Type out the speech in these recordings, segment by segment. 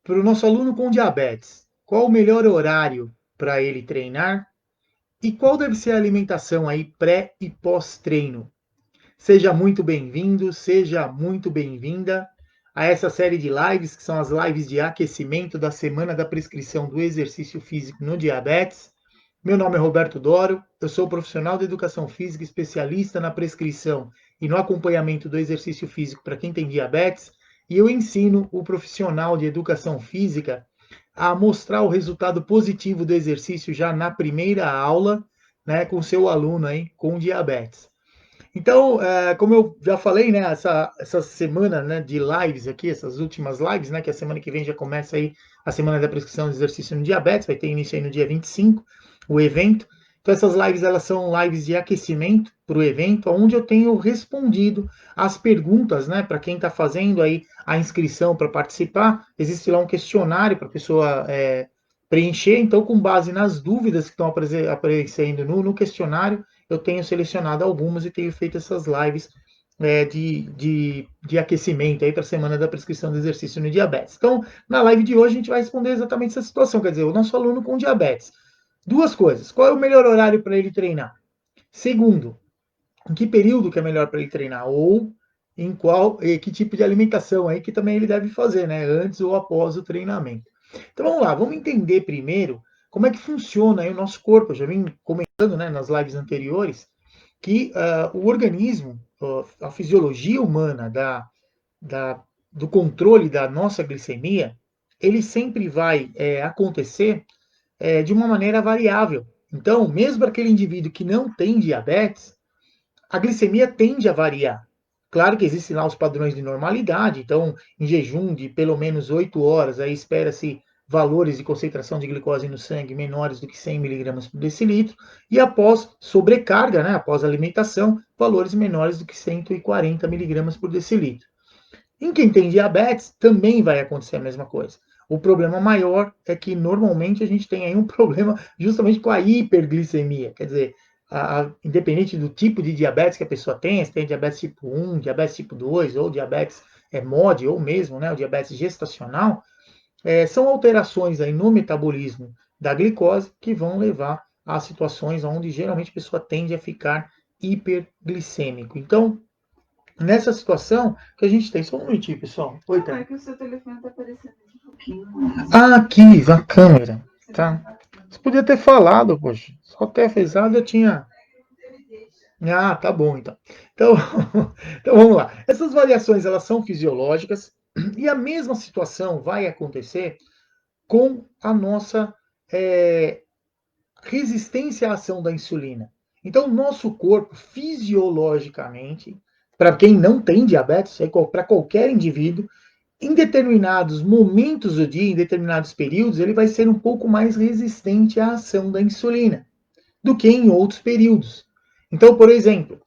para o nosso aluno com diabetes, qual o melhor horário para ele treinar e qual deve ser a alimentação aí pré e pós-treino? Seja muito bem-vindo, seja muito bem-vinda a essa série de lives, que são as lives de aquecimento da Semana da Prescrição do Exercício Físico no Diabetes. Meu nome é Roberto Doro, eu sou profissional de educação física, especialista na prescrição e no acompanhamento do exercício físico para quem tem diabetes, e eu ensino o profissional de educação física a mostrar o resultado positivo do exercício já na primeira aula, né, com seu aluno aí com diabetes. Então, como eu já falei, né, essa semana, né, de lives aqui, essas últimas lives, né, que a semana que vem já começa aí a semana da prescrição de exercício no diabetes, vai ter início aí no dia 25, o evento. Então, essas lives, elas são lives de aquecimento para o evento, onde eu tenho respondido as perguntas, né, para quem está fazendo aí a inscrição para participar. Existe lá um questionário para a pessoa preencher, então, com base nas dúvidas que estão aparecendo no questionário, eu tenho selecionado algumas e tenho feito essas lives de aquecimento aí para a semana da prescrição de exercício no diabetes. Então, na live de hoje, a gente vai responder exatamente essa situação, quer dizer, o nosso aluno com diabetes. Duas coisas, qual é o melhor horário para ele treinar? Segundo, em que período que é melhor para ele treinar? Ou em qual, que tipo de alimentação aí que também ele deve fazer, né? Antes ou após o treinamento. Então vamos lá, vamos entender primeiro como é que funciona aí o nosso corpo. Eu já vim comentando, né, nas lives anteriores que o organismo, a fisiologia humana do controle da nossa glicemia, ele sempre vai acontecer de uma maneira variável. Então, mesmo para aquele indivíduo que não tem diabetes, a glicemia tende a variar. Claro que existem lá os padrões de normalidade, então, em jejum de pelo menos 8 horas, aí espera-se valores de concentração de glicose no sangue menores do que 100 miligramas por decilitro, e após sobrecarga, né, após alimentação, valores menores do que 140 miligramas por decilitro. Em quem tem diabetes, também vai acontecer a mesma coisa. O problema maior é que normalmente a gente tem aí um problema justamente com a hiperglicemia, quer dizer, independente do tipo de diabetes que a pessoa tem, se tem diabetes tipo 1, diabetes tipo 2, ou diabetes MOD, ou mesmo o diabetes gestacional, são alterações aí no metabolismo da glicose que vão levar a situações onde geralmente a pessoa tende a ficar hiperglicêmico. Então, nessa situação que a gente tem. Só um minutinho, pessoal. Oi, tá. É que o seu telefone tá aparecendo aqui um pouquinho. Ah, aqui, a câmera. Tá. Você podia ter falado, poxa. Só ter avisado eu tinha. Ah, tá bom, então. Então, então vamos lá. Essas variações, elas são fisiológicas e a mesma situação vai acontecer com a nossa resistência à ação da insulina. Então, o nosso corpo, fisiologicamente, para quem não tem diabetes, para qualquer indivíduo, em determinados momentos do dia, em determinados períodos, ele vai ser um pouco mais resistente à ação da insulina do que em outros períodos. Então, por exemplo,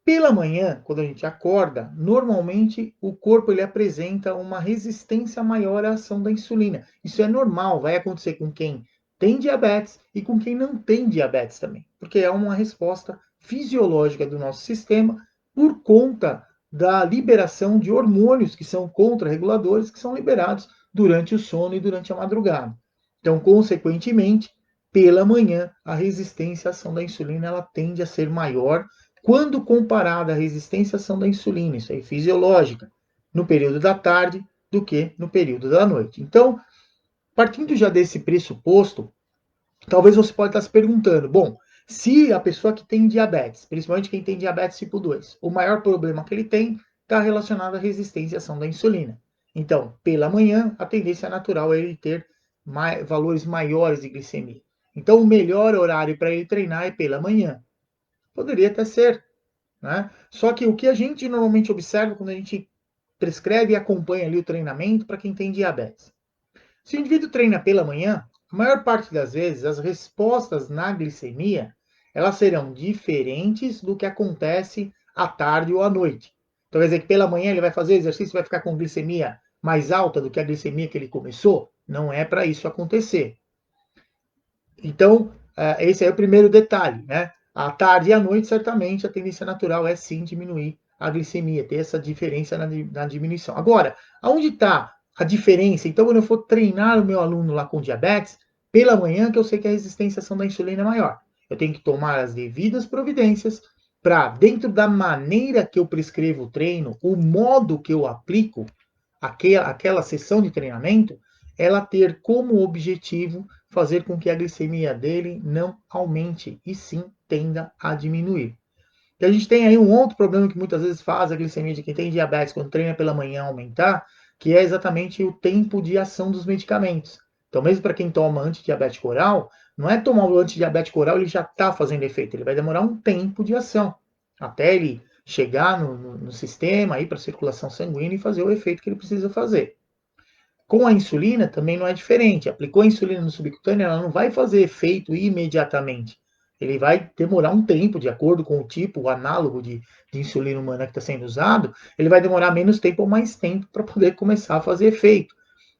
pela manhã, quando a gente acorda, normalmente o corpo ele apresenta uma resistência maior à ação da insulina. Isso é normal, vai acontecer com quem tem diabetes e com quem não tem diabetes também, porque é uma resposta fisiológica do nosso sistema por conta da liberação de hormônios que são contrarreguladores, que são liberados durante o sono e durante a madrugada. Então, consequentemente, pela manhã, a resistência à ação da insulina ela tende a ser maior quando comparada à resistência à ação da insulina, isso aí fisiológica, no período da tarde do que no período da noite. Então, partindo já desse pressuposto, talvez você pode estar se perguntando, bom, se a pessoa que tem diabetes, principalmente quem tem diabetes tipo 2, o maior problema que ele tem está relacionado à resistência à ação da insulina. Então, pela manhã, a tendência natural é ele ter valores maiores de glicemia. Então, o melhor horário para ele treinar é pela manhã. Poderia até ser, né? Só que o que a gente normalmente observa quando a gente prescreve e acompanha ali o treinamento para quem tem diabetes. Se o indivíduo treina pela manhã, a maior parte das vezes as respostas na glicemia elas serão diferentes do que acontece à tarde ou à noite. Então quer dizer que pela manhã ele vai fazer exercício e vai ficar com glicemia mais alta do que a glicemia que ele começou? Não é para isso acontecer. Então, esse é o primeiro detalhe, né? À tarde e à noite, certamente, a tendência natural é sim diminuir a glicemia, ter essa diferença na diminuição. Agora, aonde está a diferença? Então, quando eu for treinar o meu aluno lá com diabetes, pela manhã que eu sei que a resistência à ação da insulina é maior. Eu tenho que tomar as devidas providências para, dentro da maneira que eu prescrevo o treino, o modo que eu aplico aquela sessão de treinamento, ela ter como objetivo fazer com que a glicemia dele não aumente e sim tenda a diminuir. E a gente tem aí um outro problema que muitas vezes faz a glicemia de quem tem diabetes quando treina pela manhã aumentar, que é exatamente o tempo de ação dos medicamentos. Então, mesmo para quem toma antidiabético oral, não é tomar o antidiabético oral ele já está fazendo efeito, ele vai demorar um tempo de ação, até ele chegar no sistema, ir para a circulação sanguínea e fazer o efeito que ele precisa fazer. Com a insulina também não é diferente. Aplicou a insulina no subcutâneo, ela não vai fazer efeito imediatamente. Ele vai demorar um tempo, de acordo com o tipo, o análogo de insulina humana que está sendo usado, ele vai demorar menos tempo ou mais tempo para poder começar a fazer efeito.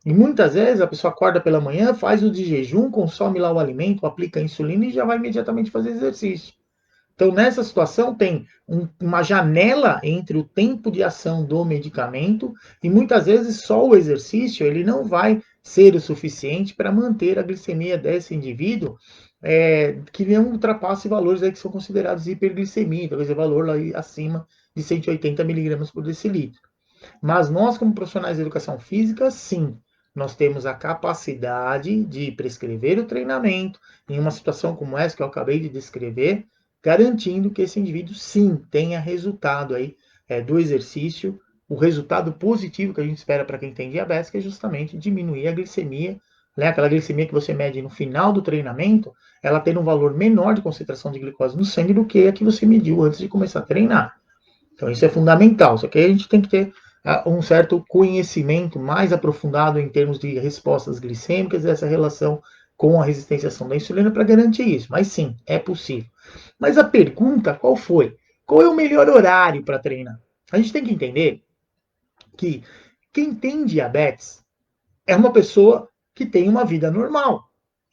E muitas vezes a pessoa acorda pela manhã, faz o de jejum, consome lá o alimento, aplica a insulina e já vai imediatamente fazer exercício. Então, nessa situação, tem uma janela entre o tempo de ação do medicamento e muitas vezes só o exercício ele não vai ser o suficiente para manter a glicemia desse indivíduo que não ultrapasse valores aí que são considerados hiperglicemia, talvez o valor lá acima de 180 miligramas por decilitro. Mas nós, como profissionais de educação física, sim, nós temos a capacidade de prescrever o treinamento em uma situação como essa que eu acabei de descrever, garantindo que esse indivíduo, sim, tenha resultado aí do exercício, o resultado positivo que a gente espera para quem tem diabetes, que é justamente diminuir a glicemia, né? Aquela glicemia que você mede no final do treinamento, ela tem um valor menor de concentração de glicose no sangue do que a que você mediu antes de começar a treinar. Então isso é fundamental, só que aí a gente tem que ter um certo conhecimento mais aprofundado em termos de respostas glicêmicas e essa relação com a resistência à ação da insulina para garantir isso. Mas sim, é possível. Mas a pergunta qual foi? Qual é o melhor horário para treinar? A gente tem que entender que quem tem diabetes é uma pessoa que tem uma vida normal.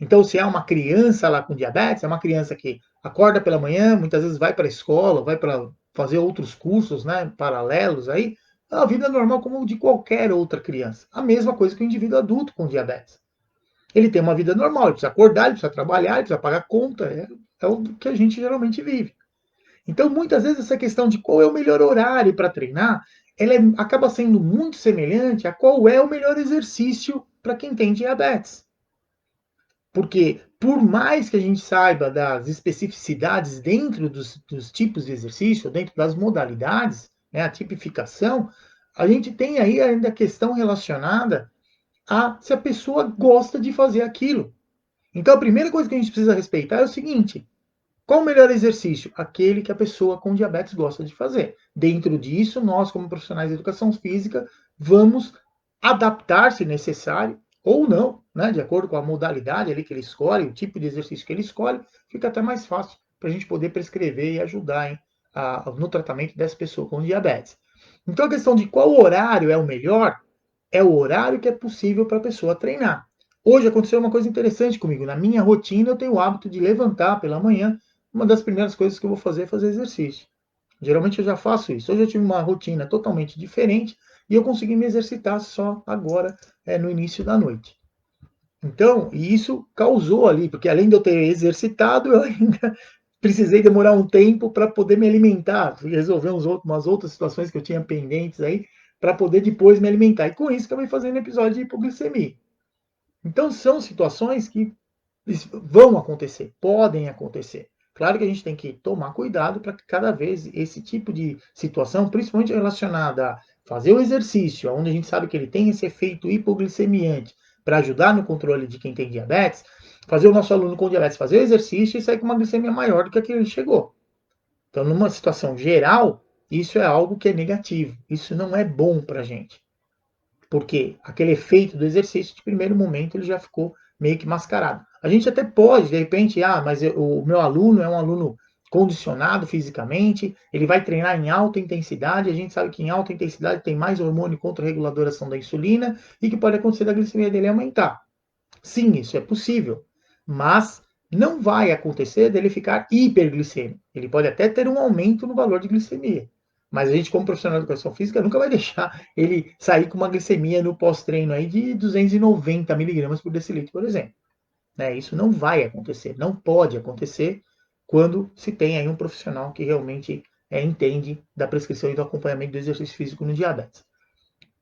Então, se é uma criança lá com diabetes, é uma criança que acorda pela manhã, muitas vezes vai para a escola, vai para fazer outros cursos, né, paralelos aí, é uma vida normal como de qualquer outra criança. A mesma coisa que o indivíduo adulto com diabetes. Ele tem uma vida normal, ele precisa acordar, ele precisa trabalhar, ele precisa pagar conta, é o que a gente geralmente vive. Então, muitas vezes, essa questão de qual é o melhor horário para treinar, ela acaba sendo muito semelhante a qual é o melhor exercício para quem tem diabetes. Porque, por mais que a gente saiba das especificidades dentro dos tipos de exercício, dentro das modalidades, né, a tipificação, a gente tem aí ainda a questão relacionada a se a pessoa gosta de fazer aquilo. Então, a primeira coisa que a gente precisa respeitar é o seguinte: qual o melhor exercício? Aquele que a pessoa com diabetes gosta de fazer. Dentro disso, nós, como profissionais de educação física, vamos adaptar, se necessário, ou não, né, de acordo com a modalidade ali que ele escolhe, o tipo de exercício que ele escolhe, fica até mais fácil para a gente poder prescrever e ajudar no tratamento dessa pessoa com diabetes. Então, a questão de qual horário é o melhor, é o horário que é possível para a pessoa treinar. Hoje aconteceu uma coisa interessante comigo. Na minha rotina, eu tenho o hábito de levantar pela manhã. Uma das primeiras coisas que eu vou fazer é fazer exercício. Geralmente eu já faço isso. Hoje eu tive uma rotina totalmente diferente e eu consegui me exercitar só agora, no início da noite. Então, e isso causou ali, porque além de eu ter exercitado, eu ainda precisei demorar um tempo para poder me alimentar, resolver umas outras situações que eu tinha pendentes aí, para poder depois me alimentar. E com isso acabei fazendo episódio de hipoglicemia. Então, são situações que vão acontecer, podem acontecer. Claro que a gente tem que tomar cuidado para que cada vez esse tipo de situação, principalmente relacionada a fazer o exercício, onde a gente sabe que ele tem esse efeito hipoglicemiante para ajudar no controle de quem tem diabetes, fazer o nosso aluno com diabetes fazer o exercício e sair com uma glicemia maior do que a que ele chegou. Então, numa situação geral, isso é algo que é negativo. Isso não é bom para a gente. Porque aquele efeito do exercício, de primeiro momento, ele já ficou meio que mascarado. A gente até pode, de repente, mas o meu aluno é um aluno condicionado fisicamente, ele vai treinar em alta intensidade, a gente sabe que em alta intensidade tem mais hormônio contra-regulador ação da insulina e que pode acontecer da glicemia dele aumentar. Sim, isso é possível, mas não vai acontecer dele ficar hiperglicêmico. Ele pode até ter um aumento no valor de glicemia, Mas a gente, como profissional de educação física, nunca vai deixar ele sair com uma glicemia no pós-treino aí de 290 miligramas por decilitro, por exemplo. Né? Isso não vai acontecer, não pode acontecer quando se tem aí um profissional que realmente entende da prescrição e do acompanhamento do exercício físico no diabetes.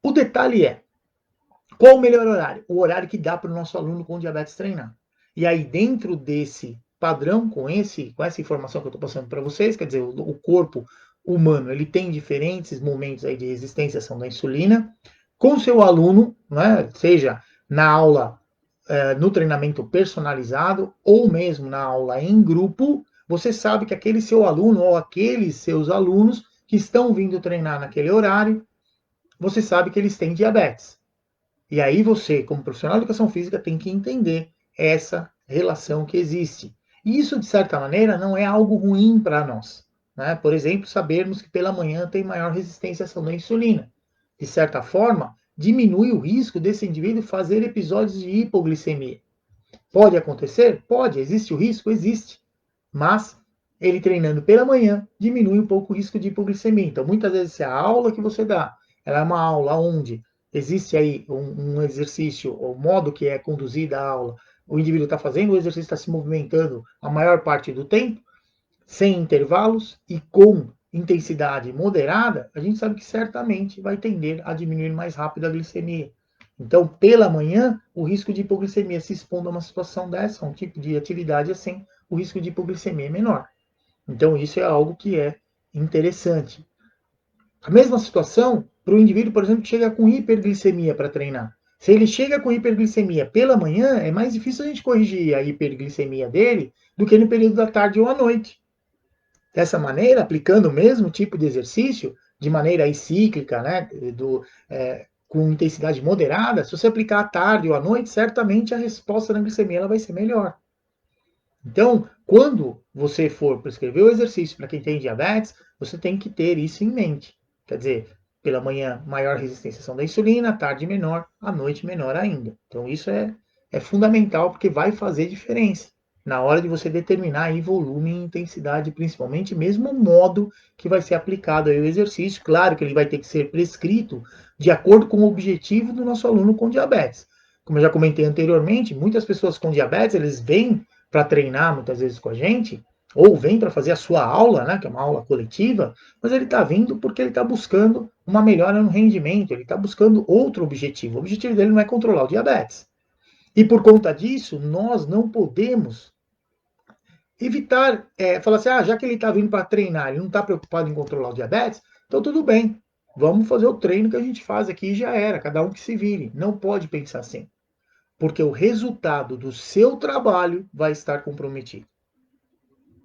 O detalhe é, qual o melhor horário? O horário que dá para o nosso aluno com diabetes treinar. E aí, dentro desse padrão, com essa informação que eu estou passando para vocês, quer dizer, o corpo humano ele tem diferentes momentos aí de resistência à ação da insulina. Com o seu aluno, né, seja na aula, no treinamento personalizado, ou mesmo na aula em grupo, você sabe que aquele seu aluno ou aqueles seus alunos que estão vindo treinar naquele horário, você sabe que eles têm diabetes. E aí você, como profissional de educação física, tem que entender essa relação que existe. E isso, de certa maneira, não é algo ruim para nós. Né? Por exemplo, sabermos que pela manhã tem maior resistência à ação da insulina. De certa forma, diminui o risco desse indivíduo fazer episódios de hipoglicemia. Pode acontecer? Pode. Existe o risco? Existe. Mas ele treinando pela manhã diminui um pouco o risco de hipoglicemia. Então, muitas vezes, se a aula que você dá ela é uma aula onde existe aí um exercício, o modo que é conduzida a aula, o indivíduo está fazendo, o exercício está se movimentando a maior parte do tempo, sem intervalos e com intensidade moderada, a gente sabe que certamente vai tender a diminuir mais rápido a glicemia. Então, pela manhã, o risco de hipoglicemia se expondo a uma situação dessa, um tipo de atividade assim, o risco de hipoglicemia é menor. Então, isso é algo que é interessante. A mesma situação para o indivíduo, por exemplo, que chega com hiperglicemia para treinar. Se ele chega com hiperglicemia pela manhã, é mais difícil a gente corrigir a hiperglicemia dele do que no período da tarde ou à noite. Dessa maneira, aplicando o mesmo tipo de exercício, de maneira aí cíclica, né, com intensidade moderada, se você aplicar à tarde ou à noite, certamente a resposta na glicemia ela vai ser melhor. Então, quando você for prescrever o exercício para quem tem diabetes, você tem que ter isso em mente. Quer dizer, pela manhã, maior resistência à ação da insulina, à tarde menor, à noite menor ainda. Então, isso é fundamental porque vai fazer diferença na hora de você determinar aí volume e intensidade, principalmente, mesmo o modo que vai ser aplicado aí o exercício. Claro que ele vai ter que ser prescrito de acordo com o objetivo do nosso aluno com diabetes. Como eu já comentei anteriormente, muitas pessoas com diabetes, eles vêm para treinar muitas vezes com a gente, ou vem para fazer a sua aula, né, que é uma aula coletiva, mas ele está vindo porque ele está buscando uma melhora no rendimento, ele está buscando outro objetivo. O objetivo dele não é controlar o diabetes. E por conta disso, nós não podemos evitar, falar assim, já que ele está vindo para treinar, ele não está preocupado em controlar o diabetes, então tudo bem, vamos fazer o treino que a gente faz aqui e já era, cada um que se vire. Não pode pensar assim, porque o resultado do seu trabalho vai estar comprometido.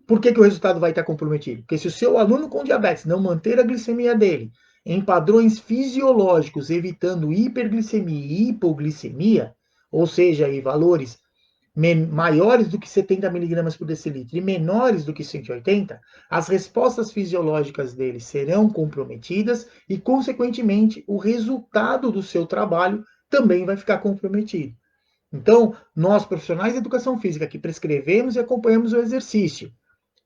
Por que o resultado vai estar comprometido? Porque se o seu aluno com diabetes não manter a glicemia dele em padrões fisiológicos, evitando hiperglicemia e hipoglicemia, ou seja, aí, valores maiores do que 70 miligramas por decilitro e menores do que 180, as respostas fisiológicas dele serão comprometidas e, consequentemente, o resultado do seu trabalho também vai ficar comprometido. Então, nós, profissionais de educação física, que prescrevemos e acompanhamos o exercício,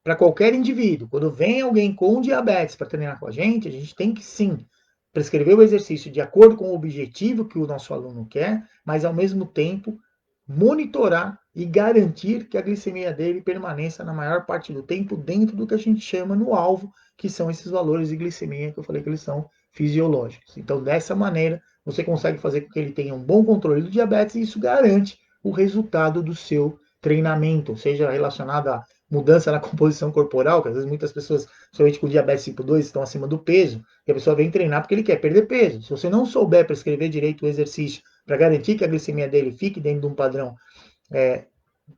para qualquer indivíduo, quando vem alguém com diabetes para treinar com a gente tem que sim prescrever o exercício de acordo com o objetivo que o nosso aluno quer, mas ao mesmo tempo monitorar e garantir que a glicemia dele permaneça na maior parte do tempo dentro do que a gente chama no alvo, que são esses valores de glicemia que eu falei que eles são fisiológicos. Então, dessa maneira, você consegue fazer com que ele tenha um bom controle do diabetes e isso garante o resultado do seu treinamento, seja relacionado a mudança na composição corporal, que às vezes muitas pessoas, somente com diabetes tipo 2, estão acima do peso, e a pessoa vem treinar porque ele quer perder peso. Se você não souber prescrever direito o exercício para garantir que a glicemia dele fique dentro de um padrão,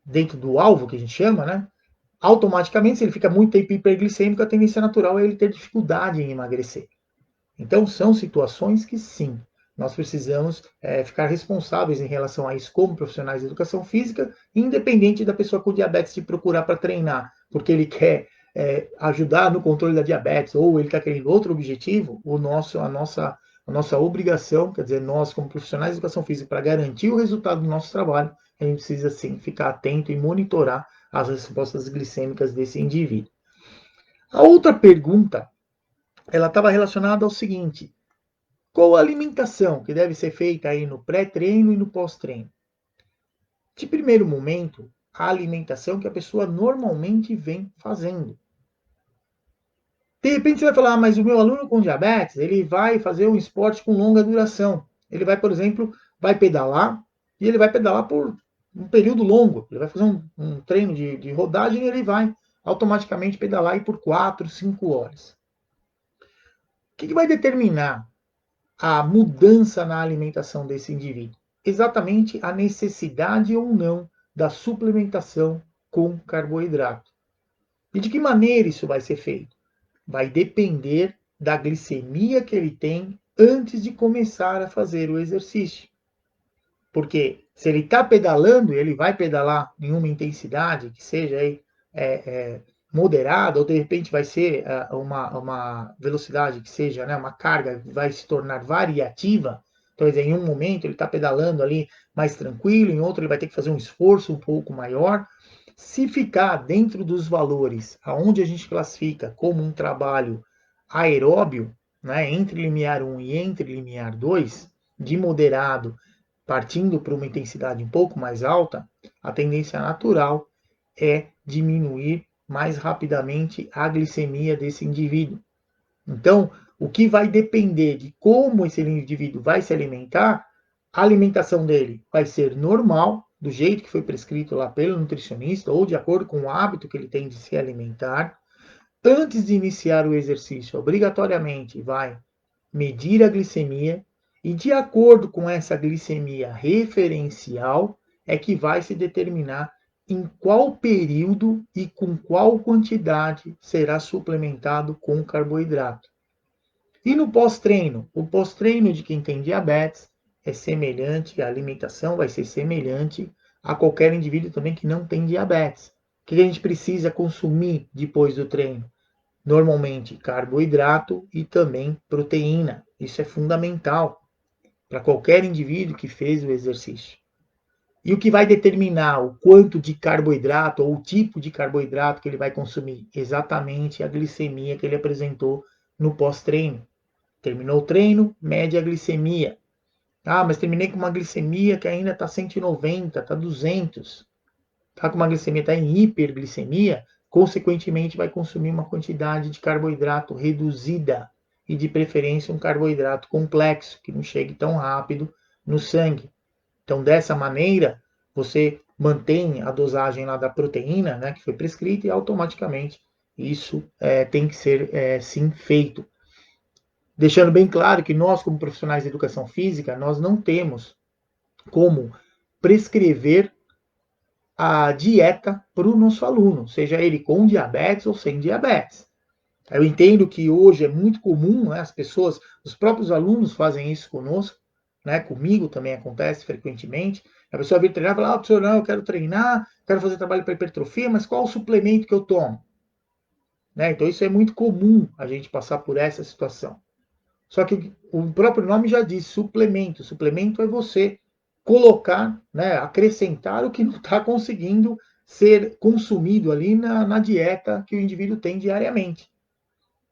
dentro do alvo, que a gente chama, né? Automaticamente, se ele fica muito tempo hiperglicêmico, a tendência natural é ele ter dificuldade em emagrecer. Então, são situações que sim, nós precisamos ficar responsáveis em relação a isso como profissionais de educação física, independente da pessoa com diabetes te procurar para treinar, porque ele quer ajudar no controle da diabetes ou ele está querendo outro objetivo, a nossa obrigação, quer dizer, nós como profissionais de educação física, para garantir o resultado do nosso trabalho, a gente precisa sim ficar atento e monitorar as respostas glicêmicas desse indivíduo. A outra pergunta ela estava relacionada ao seguinte: qual a alimentação que deve ser feita aí no pré-treino e no pós-treino? De primeiro momento, a alimentação que a pessoa normalmente vem fazendo. De repente você vai falar, mas o meu aluno com diabetes, ele vai fazer um esporte com longa duração. Ele vai, por exemplo, vai pedalar, e ele vai pedalar por um período longo. Ele vai fazer um treino de rodagem e ele vai automaticamente pedalar aí por 4, 5 horas. O que vai determinar a mudança na alimentação desse indivíduo? Exatamente a necessidade ou não da suplementação com carboidrato. E de que maneira isso vai ser feito? Vai depender da glicemia que ele tem antes de começar a fazer o exercício. Porque se ele está pedalando, ele vai pedalar em uma intensidade que seja aí, moderada, ou de repente vai ser uma velocidade que seja, né, uma carga que vai se tornar variativa. Então, em um momento ele está pedalando ali mais tranquilo, em outro ele vai ter que fazer um esforço um pouco maior. Se ficar dentro dos valores aonde a gente classifica como um trabalho aeróbio, né, entre limiar 1 e entre limiar 2, de moderado, partindo para uma intensidade um pouco mais alta, a tendência natural é diminuir mais rapidamente a glicemia desse indivíduo. Então, o que vai depender de como esse indivíduo vai se alimentar, a alimentação dele vai ser normal, do jeito que foi prescrito lá pelo nutricionista, ou de acordo com o hábito que ele tem de se alimentar. Antes de iniciar o exercício, obrigatoriamente vai medir a glicemia, e de acordo com essa glicemia referencial, é que vai se determinar em qual período e com qual quantidade será suplementado com carboidrato. E no pós-treino? O pós-treino de quem tem diabetes é semelhante, a alimentação vai ser semelhante a qualquer indivíduo também que não tem diabetes. O que a gente precisa consumir depois do treino? Normalmente carboidrato e também proteína. Isso é fundamental para qualquer indivíduo que fez o exercício. E o que vai determinar o quanto de carboidrato ou o tipo de carboidrato que ele vai consumir? Exatamente a glicemia que ele apresentou no pós-treino. Terminou o treino, mede a glicemia. Ah, mas terminei com uma glicemia que ainda está 190, está 200. Está com uma glicemia, está em hiperglicemia, consequentemente vai consumir uma quantidade de carboidrato reduzida e de preferência um carboidrato complexo, que não chegue tão rápido no sangue. Então, dessa maneira, você mantém a dosagem lá da proteína, né, que foi prescrita, e automaticamente isso tem que ser sim feito. Deixando bem claro que nós, como profissionais de educação física, nós não temos como prescrever a dieta para o nosso aluno, seja ele com diabetes ou sem diabetes. Eu entendo que hoje é muito comum, né, as pessoas, os próprios alunos fazem isso conosco, né, comigo também acontece frequentemente. A pessoa vem treinar e fala, professor, não, eu quero treinar, quero fazer trabalho para hipertrofia, mas qual o suplemento que eu tomo? Né, então isso é muito comum a gente passar por essa situação. Só que o próprio nome já diz, suplemento. Suplemento é você colocar, né, acrescentar o que não está conseguindo ser consumido ali na dieta que o indivíduo tem diariamente.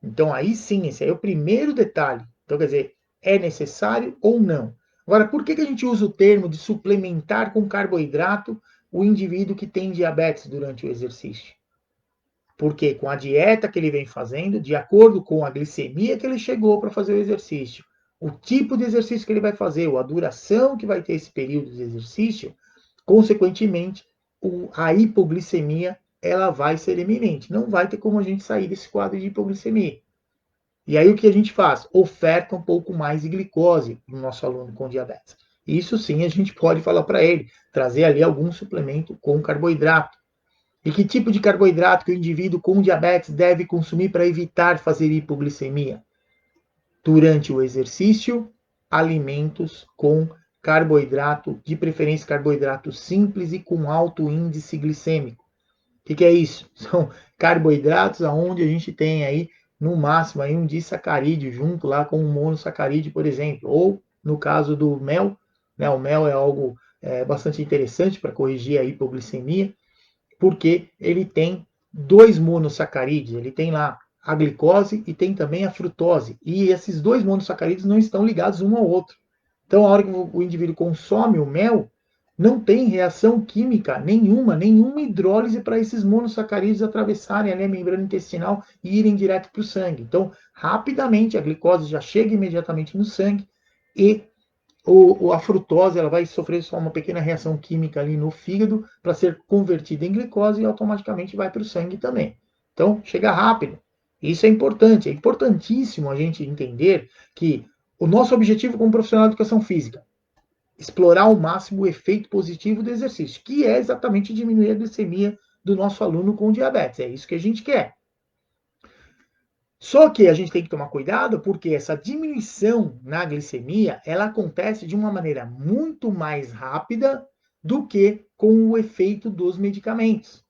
Então, aí sim, esse é o primeiro detalhe. Então, quer dizer, é necessário ou não? Agora, por que a gente usa o termo de suplementar com carboidrato o indivíduo que tem diabetes durante o exercício? Porque com a dieta que ele vem fazendo, de acordo com a glicemia que ele chegou para fazer o exercício, o tipo de exercício que ele vai fazer, ou a duração que vai ter esse período de exercício, consequentemente, a hipoglicemia ela vai ser eminente. Não vai ter como a gente sair desse quadro de hipoglicemia. E aí o que a gente faz? Oferta um pouco mais de glicose no nosso aluno com diabetes. Isso sim a gente pode falar para ele, trazer ali algum suplemento com carboidrato. E que tipo de carboidrato que o indivíduo com diabetes deve consumir para evitar fazer hipoglicemia? Durante o exercício, alimentos com carboidrato, de preferência carboidrato simples e com alto índice glicêmico. O que é isso? São carboidratos onde a gente tem aí, no máximo, aí um disacarídeo junto lá com um monossacarídeo, por exemplo. Ou, no caso do mel, né, o mel é algo bastante interessante para corrigir a hipoglicemia, porque ele tem 2 monossacarídeos, ele tem lá a glicose e tem também a frutose. E esses dois monossacarídeos não estão ligados um ao outro. Então, a hora que o indivíduo consome o mel, não tem reação química nenhuma hidrólise para esses monossacarídeos atravessarem ali a membrana intestinal e irem direto para o sangue. Então, rapidamente, a glicose já chega imediatamente no sangue e a frutose ela vai sofrer só uma pequena reação química ali no fígado para ser convertida em glicose e automaticamente vai para o sangue também. Então, chega rápido. Isso é importante, é importantíssimo a gente entender que o nosso objetivo como profissional de educação física, explorar ao máximo o efeito positivo do exercício, que é exatamente diminuir a glicemia do nosso aluno com diabetes. É isso que a gente quer. Só que a gente tem que tomar cuidado porque essa diminuição na glicemia, ela acontece de uma maneira muito mais rápida do que com o efeito dos medicamentos.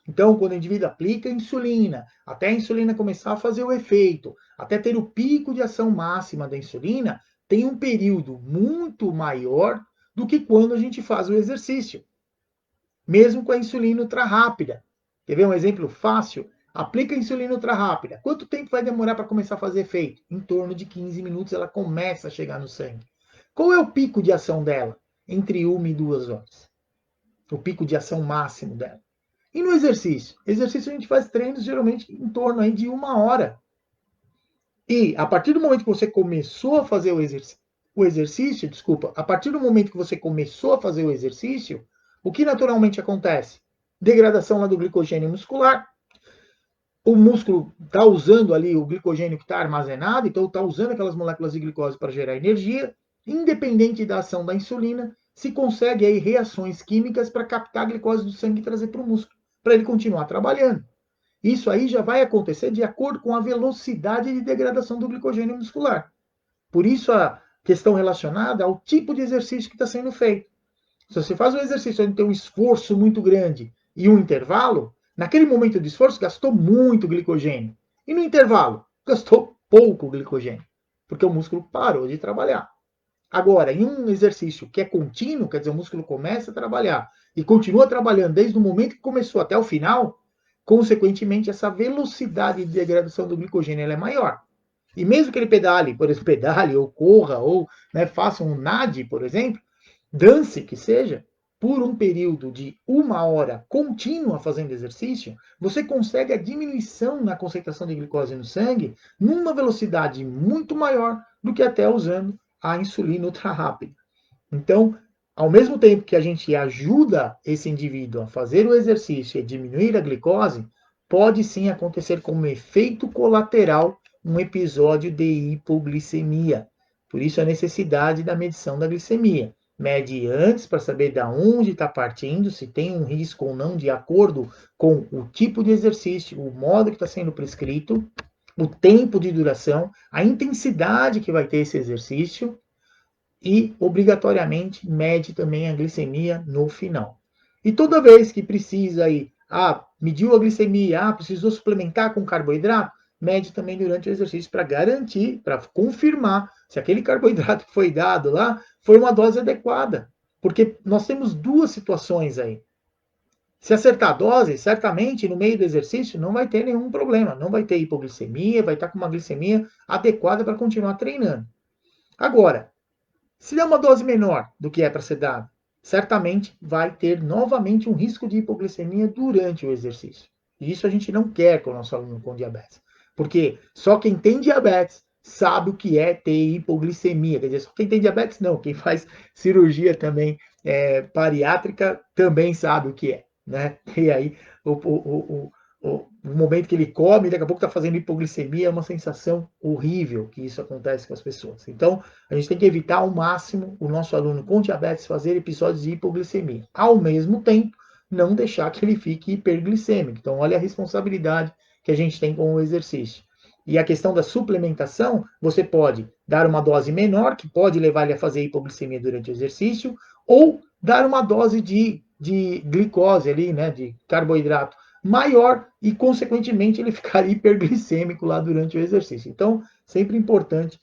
Então, quando o indivíduo aplica insulina, até a insulina começar a fazer o efeito, até ter o pico de ação máxima da insulina, tem um período muito maior do que quando a gente faz o exercício, mesmo com a insulina ultra rápida. Quer ver um exemplo fácil? Aplica a insulina ultra rápida. Quanto tempo vai demorar para começar a fazer efeito? Em torno de 15 minutos ela começa a chegar no sangue. Qual é o pico de ação dela? Entre 1 e 2 horas. O pico de ação máximo dela. E no exercício? Exercício a gente faz treinos geralmente em torno aí de 1 hora. E a partir do momento que você começou a fazer o exercício, a partir do momento que você começou a fazer o exercício, o que naturalmente acontece? Degradação lá do glicogênio muscular. O músculo está usando ali o glicogênio que está armazenado, então está usando aquelas moléculas de glicose para gerar energia. Independente da ação da insulina, se consegue aí reações químicas para captar a glicose do sangue e trazer para o músculo, para ele continuar trabalhando. Isso aí já vai acontecer de acordo com a velocidade de degradação do glicogênio muscular. Por isso a questão relacionada ao tipo de exercício que está sendo feito. Se você faz um exercício onde tem um esforço muito grande e um intervalo, naquele momento de esforço gastou muito glicogênio. E no intervalo, gastou pouco glicogênio, porque o músculo parou de trabalhar. Agora, em um exercício que é contínuo, quer dizer, o músculo começa a trabalhar e continua trabalhando desde o momento que começou até o final, consequentemente, essa velocidade de degradação do glicogênio ela é maior. E mesmo que ele pedale, por exemplo, pedale ou corra, ou faça um nade, por exemplo, dance que seja, por um período de 1 hora contínua fazendo exercício, você consegue a diminuição na concentração de glicose no sangue numa velocidade muito maior do que até usando a insulina ultra rápida. Então, ao mesmo tempo que a gente ajuda esse indivíduo a fazer o exercício e diminuir a glicose, pode sim acontecer como efeito colateral um episódio de hipoglicemia. Por isso a necessidade da medição da glicemia. Mede antes para saber de onde está partindo, se tem um risco ou não, de acordo com o tipo de exercício, o modo que está sendo prescrito, o tempo de duração, a intensidade que vai ter esse exercício e, obrigatoriamente, mede também a glicemia no final. E toda vez que precisa aí, mediu a glicemia, precisou suplementar com carboidrato, mede também durante o exercício para garantir, para confirmar se aquele carboidrato que foi dado lá foi uma dose adequada. Porque nós temos duas situações aí. Se acertar a dose, certamente no meio do exercício não vai ter nenhum problema, não vai ter hipoglicemia, vai estar com uma glicemia adequada para continuar treinando. Agora, se der uma dose menor do que é para ser dado, certamente vai ter novamente um risco de hipoglicemia durante o exercício. E isso a gente não quer com o nosso aluno com diabetes. Porque só quem tem diabetes sabe o que é ter hipoglicemia. Quer dizer, só quem tem diabetes não, quem faz cirurgia também bariátrica também sabe o que é. Né? E aí o momento que ele come, daqui a pouco está fazendo hipoglicemia, é uma sensação horrível que isso acontece com as pessoas. Então, a gente tem que evitar ao máximo o nosso aluno com diabetes fazer episódios de hipoglicemia. Ao mesmo tempo, não deixar que ele fique hiperglicêmico. Então, olha a responsabilidade que a gente tem com o exercício. E a questão da suplementação, você pode dar uma dose menor, que pode levar ele a fazer hipoglicemia durante o exercício, ou dar uma dose de glicose ali, né, de carboidrato maior e, consequentemente, ele ficar hiperglicêmico lá durante o exercício. Então, sempre importante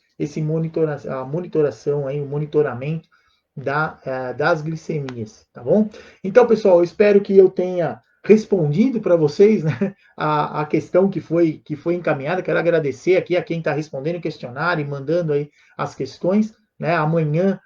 a monitoração, aí, o monitoramento das glicemias, tá bom? Então, pessoal, eu espero que eu tenha respondido para vocês, né, a questão que foi encaminhada. Quero agradecer aqui a quem está respondendo o questionário e mandando aí as questões. Né? Amanhã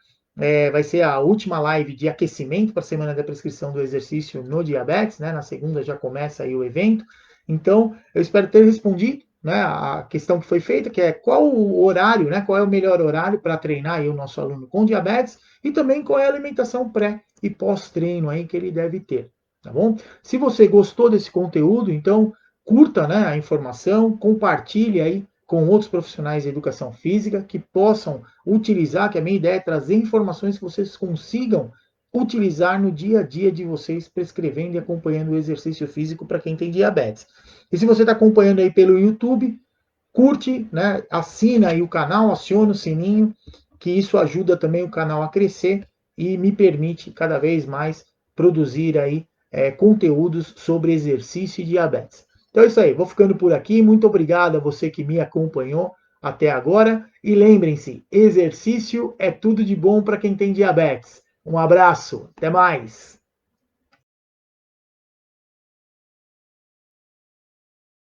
vai ser a última live de aquecimento para a semana da prescrição do exercício no diabetes. Né? Na segunda já começa aí o evento. Então, eu espero ter respondido, né, a questão que foi feita, que é qual o horário, né, qual é o melhor horário para treinar aí o nosso aluno com diabetes e também qual é a alimentação pré e pós-treino aí que ele deve ter. Tá bom? Se você gostou desse conteúdo, então curta, né, a informação, compartilhe aí com outros profissionais de educação física que possam utilizar, que a minha ideia é trazer informações que vocês consigam utilizar no dia a dia de vocês, prescrevendo e acompanhando o exercício físico para quem tem diabetes. E se você está acompanhando aí pelo YouTube, curte, né, assina aí o canal, aciona o sininho, que isso ajuda também o canal a crescer e me permite cada vez mais produzir aí conteúdos sobre exercício e diabetes. Então é isso aí, vou ficando por aqui. Muito obrigado a você que me acompanhou até agora. E lembrem-se, exercício é tudo de bom para quem tem diabetes. Um abraço, até mais!